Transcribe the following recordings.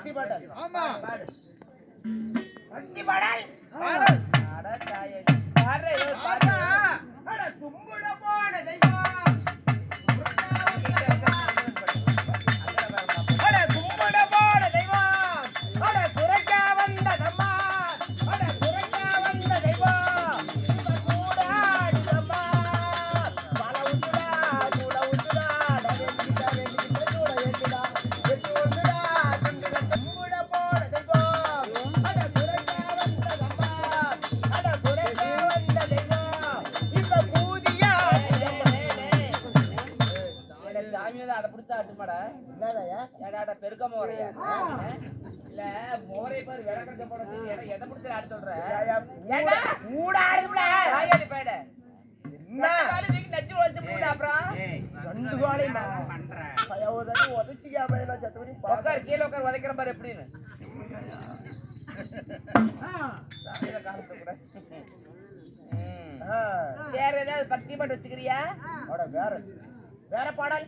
பக்தி பாடல். ஆமா பக்தி பாடல். பாடல் அட தாயே பாடுற ஏதோ பாடுற. அட தும்புட போன தெய்வம். அட தும்புட போன தெய்வம். அட குறைக்க வந்த நம்மா. அட குறைக்க வந்த தெய்வம். கூடாடி நம்மா. பல உண்டுடா கூட உண்டுடா. வெண்டிடா வெண்டிடா கூட வெண்டிடா. வெட்டி ஒன்றுடா துண்டுட தும்புட போன தெய்வம். அட குறைக்க வந்த நம்மா. அட குறைக்க வந்த தெய்வம். இப்ப பூதியா சாமியோட அட புடிச்சா ஆட்டுமாடா. என்னடா ஏடாடா பெருக்கமா வரையா இல்ல மோரை பாரு விளக்கறத போறது எதை புடிச்சு ஆட சொல்ற ஏடா ஊட ஆடுதுடா வாயாடி பேட என்ன கால நீ நச்சு வச்சு போடா அப்புறம் ரெண்டு காலை பண்ற பையவதடி உதச்சியா பையனா சத்துரி உட்கார் கீழ உட்கார் உதைக்கிற பாரு எப்படின்னு சாமியில காலத்து கூட வேற ஏதாவது பக்தி பாட்டு வச்சுக்கிறியா வேற பாடல்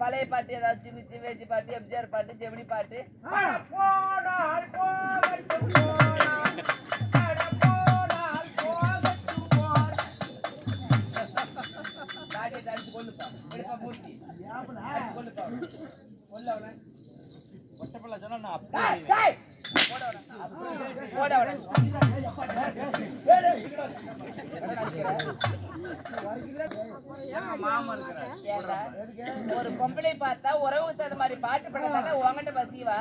பழைய பாட்டு ஏதாவது சின்ன சிவேஜி பாட்டு எம்ஜிஆர் பாட்டு ஜெமினி பாட்டு ஒரு பொம்பளை பார்த்தா உறவுக்கு தகுந்த மாதிரி பாட்டு பாடுறா உங்ககிட்ட பசிவா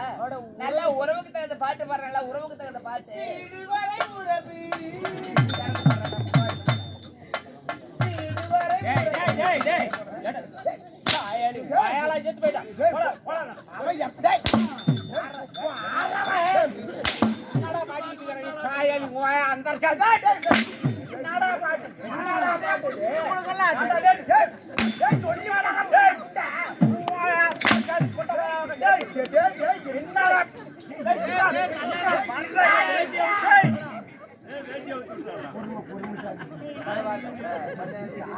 நல்லா உறவுக்கு தகுந்த பாட்டு பாடுறா உறவுக்கு தகுந்த பாட்டு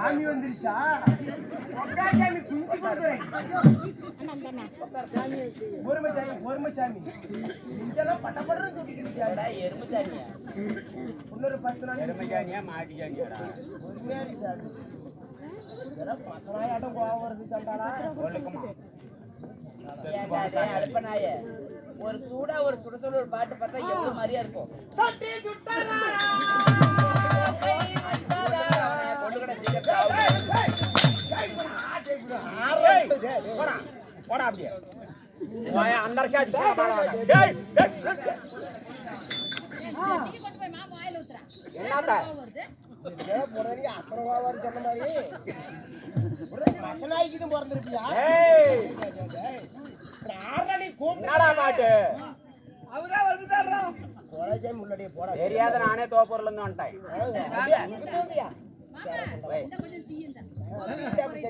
ஆமி வந்துருச்சா பொறுமைச்சாமி இங்கெல்லாம் பட்டப்படம் தூக்கிட்டு எருமைச்சாமியா இன்னொரு 10 நாள் எருமைச்சாமியா மாட்டிச்சாமியாடா பத்தனாயாட்டம் கோவம் வருது சண்டாடா அடுப்பனாய ஒரு சூடா ஒரு சுட சுட ஒரு பாட்டு பார்த்தா எவ்வளவு மாதிரியா இருக்கும் போடா அப்படியே அந்த என்னடா அப்புறம் சொன்ன மாதிரி மசனாய்க்கு பிறந்திருக்கியா தெரியாத நானே தோப்பூர்ல இருந்து வந்துட்டேன்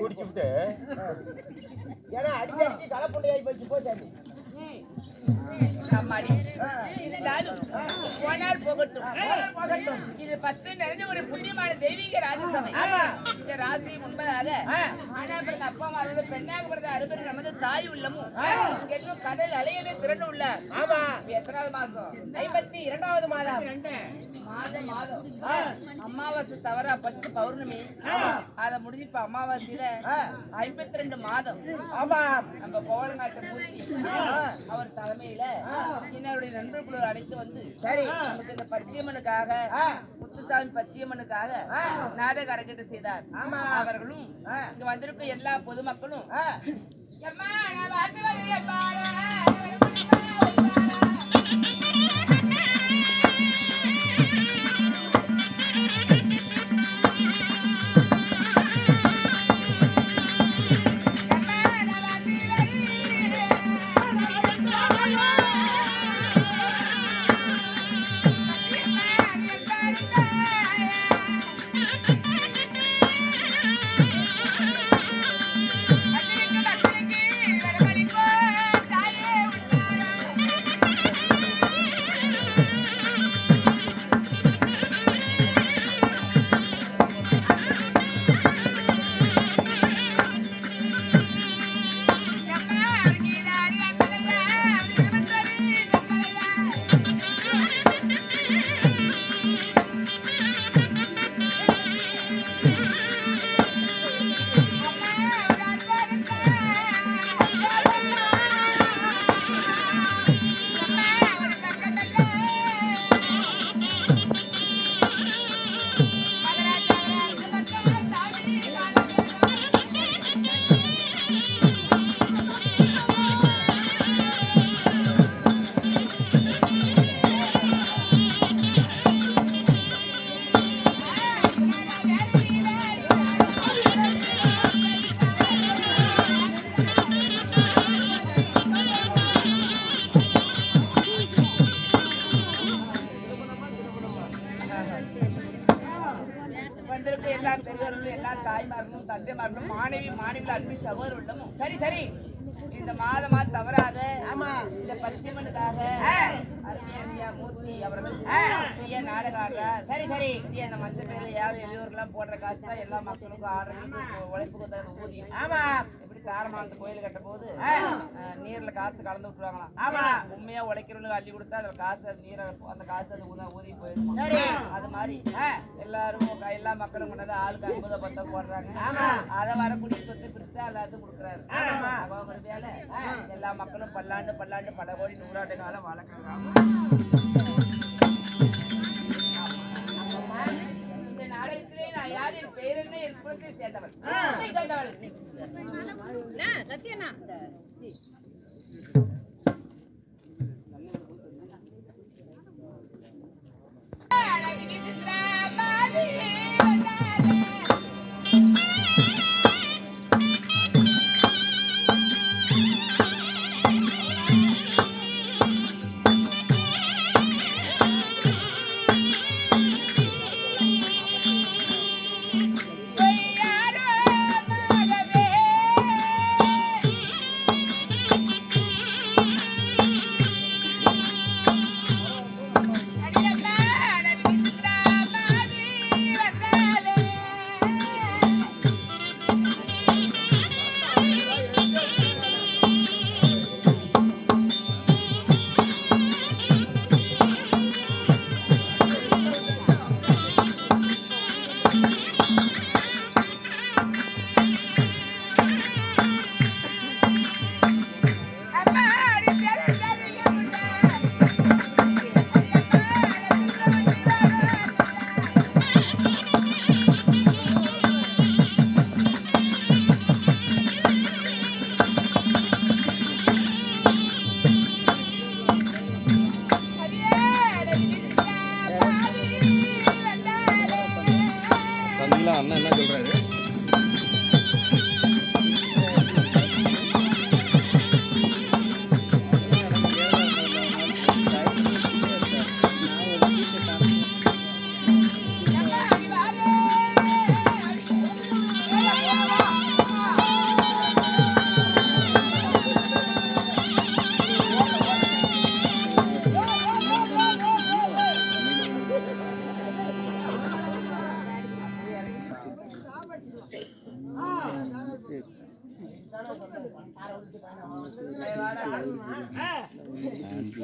குடிச்சுட்டு ஏன்னா அடிச்சு அடிச்சு தலைப்புண்டையாகி போச்சு போச்சாமி இது 10 நிறைஞ்ச ஒரு புண்ணியமான தெய்வீக ராஜசபை இந்த ராசி முன்பதாக அப்பா அம்மா பெண்ணாக பிறந்த அறுபது நமது தாய் உள்ளமும் என்னும் கடல் அலையவே திறன் உள்ள எத்தனாவது மாசம் 52வது மாதம் மாதம் அமாவாசை தவறா 10 பௌர்ணமி அத முடிஞ்சு இப்ப அமாவாசையில 52 மாதம் நம்ம கோவலநாட்டு மூர்த்தி அவர் தலைமையில இன்னருடைய நண்பர்களுடன் அழைத்து வந்து நமக்கு இந்த பச்சையம்மனுக்காக முத்துசாமி பச்சையம்மனுக்காக நாடக அரங்கேற்று செய்தார். அவர்களும் இங்க வந்திருக்கும் எல்லா பொதுமக்களும் தாய்மார்களும் தந்தைமார்களும் மாணவிகள் அன்பு சகோதர உள்ளமும் சரி சரி இந்த மாதமா தவறாத இந்த பரிசீமனுக்காக அருமையா மூர்த்தி அவர்கள் நாடகம் ஆடுறார். சரி சரி அந்த மஞ்சள் பேர்ல யாரும் எளியோர்லாம் போடுற காசு தான் எல்லா மக்களுக்கும் ஆடுறதுக்கு உழைப்புக்கு தகுந்த ஊதியம். ஆமா எப்படி தாரமானது கோயில் கட்டும் போது நீர்ல காசு கலந்து விட்டுருவாங்களாம். ஆமா உண்மையா உழைக்கிறவங்களுக்கு அள்ளி கொடுத்தா அதுல காசு அது நீரை அந்த காசு அது ஊதி போயிடும். சரி அது மாதிரி எல்லாரும் எல்லா மக்களும் கொண்டாந்து ஆளுக்கு 50 10 போடுறாங்க. அதை வரக்கூடிய சொத்து பிரிச்சு எல்லாத்துக்கும் கொடுக்குறாரு. ஒரு வேலை எல்லா மக்களும் பல்லாண்டு பல கோடி 100 ஆண்டு காலம் வளர்க்குறாங்க. இந்த நாடகத்திலே நான் யார் என் பெயர் என்ன என் குலத்தை சேர்ந்தவள் சத்தியனா அண்ணா என்ன சொல்றாரு?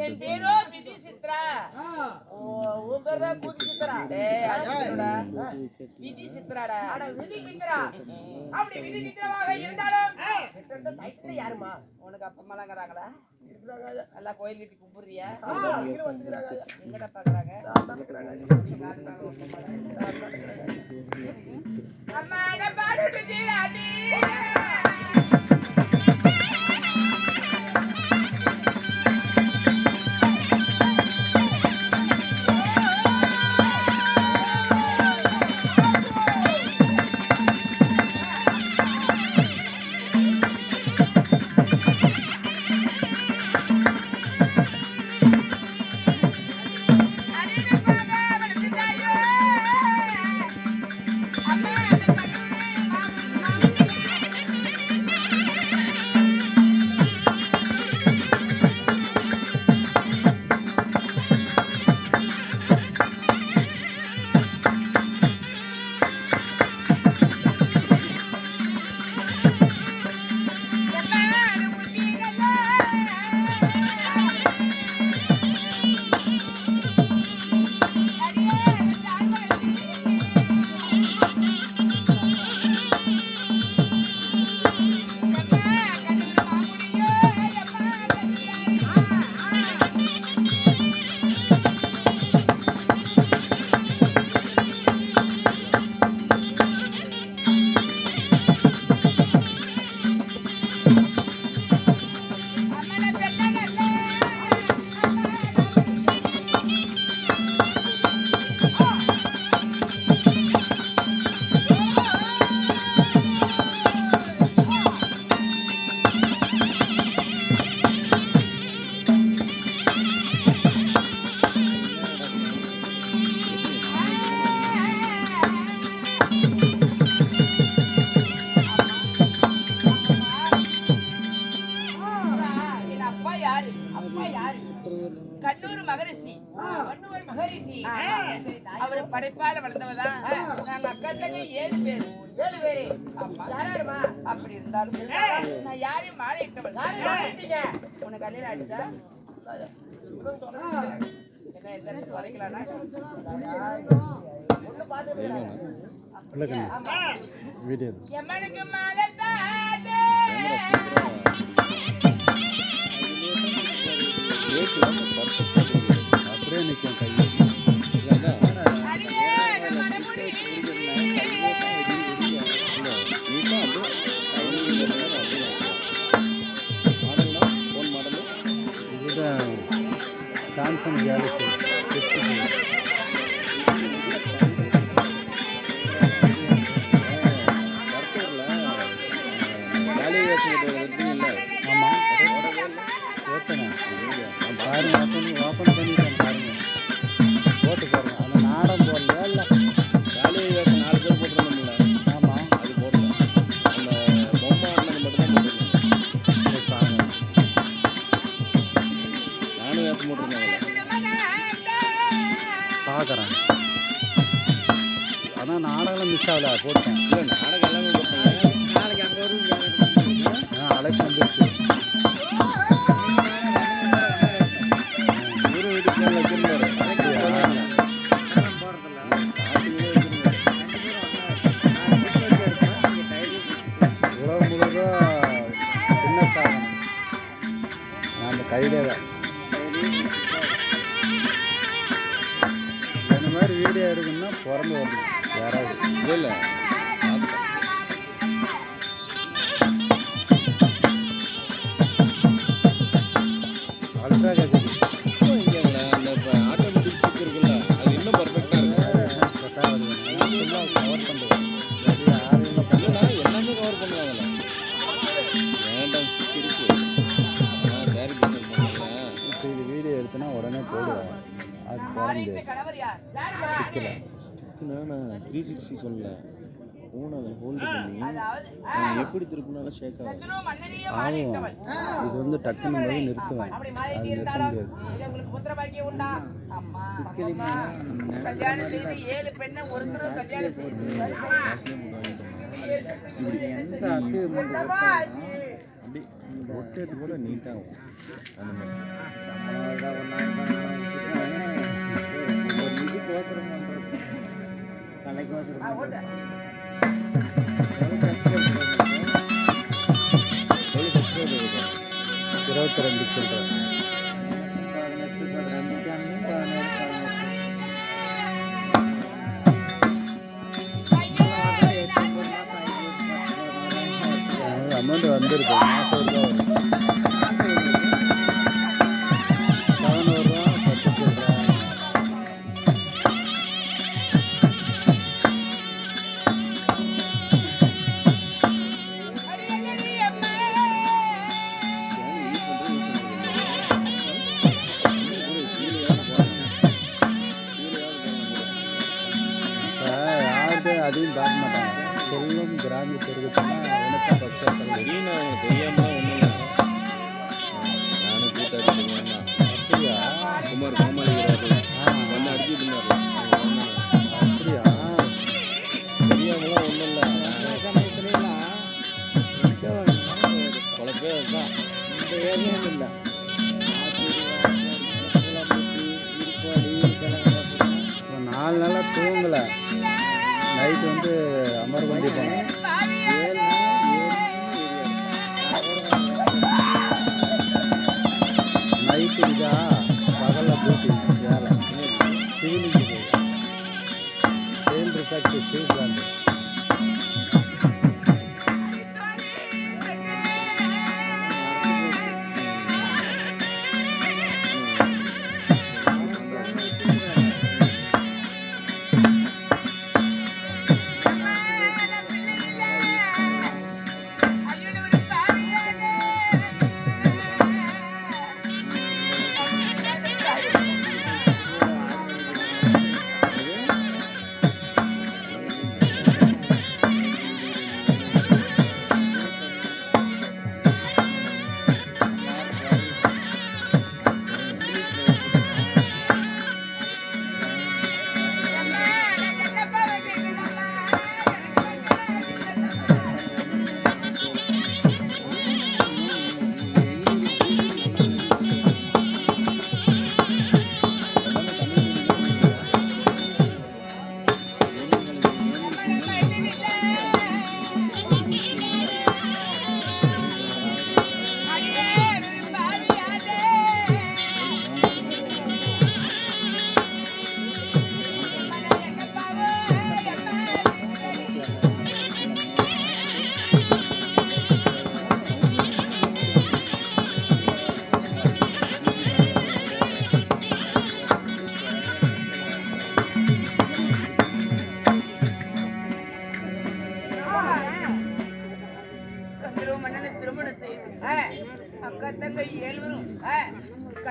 என் பேரோ விதி சித்ரா. உன் பேர் தான் கூதி சித்ரா. விதி சித்ராடா. விதி சித்ரா அப்படி விதி சித்ராவாக இருந்தாலும் யாருமா உனக்கு அப்பம்மாலாங்கிறாங்களா? நல்லா கோயில் கட்டி கும்பிடுறியா? எங்கடா பாக்குறாங்க? அம்மா பாடு கண்ணூர் மகரிஷி. அவரு படைப்பால வளர்ந்தவதான். நாங்க அக்கா தங்க 7 பேரு. அப்படி இருந்தாலும் நான் யாரையும் மாலையிட்டவள். உனக்கு கல்யாணம் ஆயிடுச்சா? என்ன எத்தனை தொலைக்கலானா ஒண்ணு பாத்துக்கலாம். எம்மனுக்கு மாலை தானே அப்படியே நிற்கும் கை இதுதான் சாம்சங் கேலக்ஸி பாருங்க ஓப்பன் பண்ணிட்டேன் பாருங்க போட்டு பாருங்க அந்த நாடம் போடல இல்லை வேலையை 4 பேர் போட்டுருந்தோம்ல. ஆமாம் அது போடல அந்த பொம்மை ஆடினது மட்டும் தான் போட்டுருந்தேன். நானும் வேப்பம் போட்டிருந்தேன் பார்க்குறேன். ஆனால் நாடகம் மிஸ் ஆகல போட்டேன். இல்லை நாடகம் எல்லாமே போட்டேன். நாளைக்கு அங்கே வரும் அழைப்பு வந்துருச்சு. கையிலே தான் இந்த மாதிரி வீடியோ எடுக்கணும்னா பிறந்து வரணும் யாராவது இல்லை அல்ட்ரா கேட்குது அந்த ஆட்டோமேட்டிக் ஸ்டிக் இருக்குல்ல அது இன்னும் பர்ஃபெக்டாக இருக்கும். கரெக்டாக வருது கவர் பண்ணுறது எல்லாமே கவர் பண்ணுவாங்கல்ல. வேண்டாம் ஸ்டிக் இருக்கு. இது வீடியோ எடுத்தனா உடனே போடுவேன். அது பாருங்க சிக்கல நான் 360 சொல்லல ஃபோனை ஹோல்டு பண்ணி எப்படி திருப்பினாலும் ஷேக் ஆகும். இது வந்து டக்குன்னு போய் நிறுத்துவேன். அது நிறுத்த முடியாது. அப்படி ரொட்டேட் கூட நீட்டாகும். அந்த மாதிரி இது கோசரம் தலைக்கோசரம் 22 சொல்கிறேன். அமௌண்ட் வந்துருக்கு. மாதம் ரூபா வரும். 700 ரூபா 10 சொல்கிறேன். அதையும் பார்க்க மாட்டாங்க. செல்வம் கிராமி தெரிவிச்சுன்னா எனக்கு பக்தர்கள் தெரியும். அவனுக்கு தெரியாமல் ஒன்றும் இல்லை. நானும் கூட்டாளி தெரியாமா அப்படியா குமார் கோமாளிக்கிறாரு வந்து அடிச்சுட்டு இருந்தாரு. அப்படியா தெரியாமலாம் ஒன்றும் இல்லை. குழப்பே அதுதான் இந்த ஏரியாவும் இல்லை. இப்போ 4 நாளாக தூங்கலை. நைட்டு வந்து அமர்வண்டி போனேன். நைட்டு இதா பகலில் டியூட்டி வேலை சிவிலிங் செயல் ரிசாக்ட் ஸ்டீல் பிளான்ட்.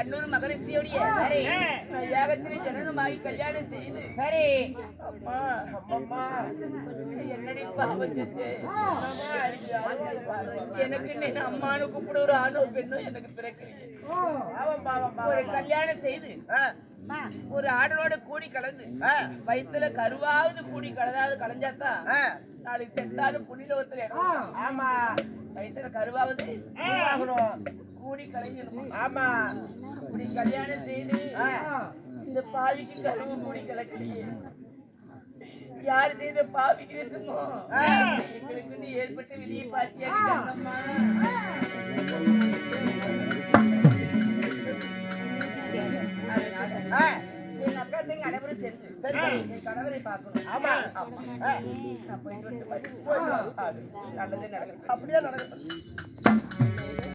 கண்ணூர் மகரிஷியோடைய யாகத்திலே ஜனனமாகி கல்யாணம் செய்து சரி அம்மா அம்மா என்னடி பாவம் செஞ்சேன். எனக்கு நீ அம்மானு கூப்பிட ஒரு ஆணோ பெண்ணோ எனக்கு பிறக்கலையே. ஒரு கல்யாணம் செய்து ஒரு ஆடலோட கூடி கலந்து வயிற்றுல கருவாவது கூடி கலஞ்சாதான் நாளைக்கு செத்தாலும் புனிதவத்துல இடம். ஆமா வயிற்றுல கருவாவது கூடி கலைஞ்சிடும். ஆமா இப்படி கல்யாணம் செய்து இந்த பாவிக்கு கருவு கூடி கலக்கலையே. யாரு செய்த பாவிக்கு இருக்குமோ எங்களுக்கு ஏற்பட்ட விதியை பார்த்தியா அம்மா? எங்க அக்கா தங்க அனைவரும் சேர்ந்து என் கணவரை பார்க்கணும். ஆமா நான் போயிட்டு நல்லதே நடக்குது. அப்படியே நடக்குது.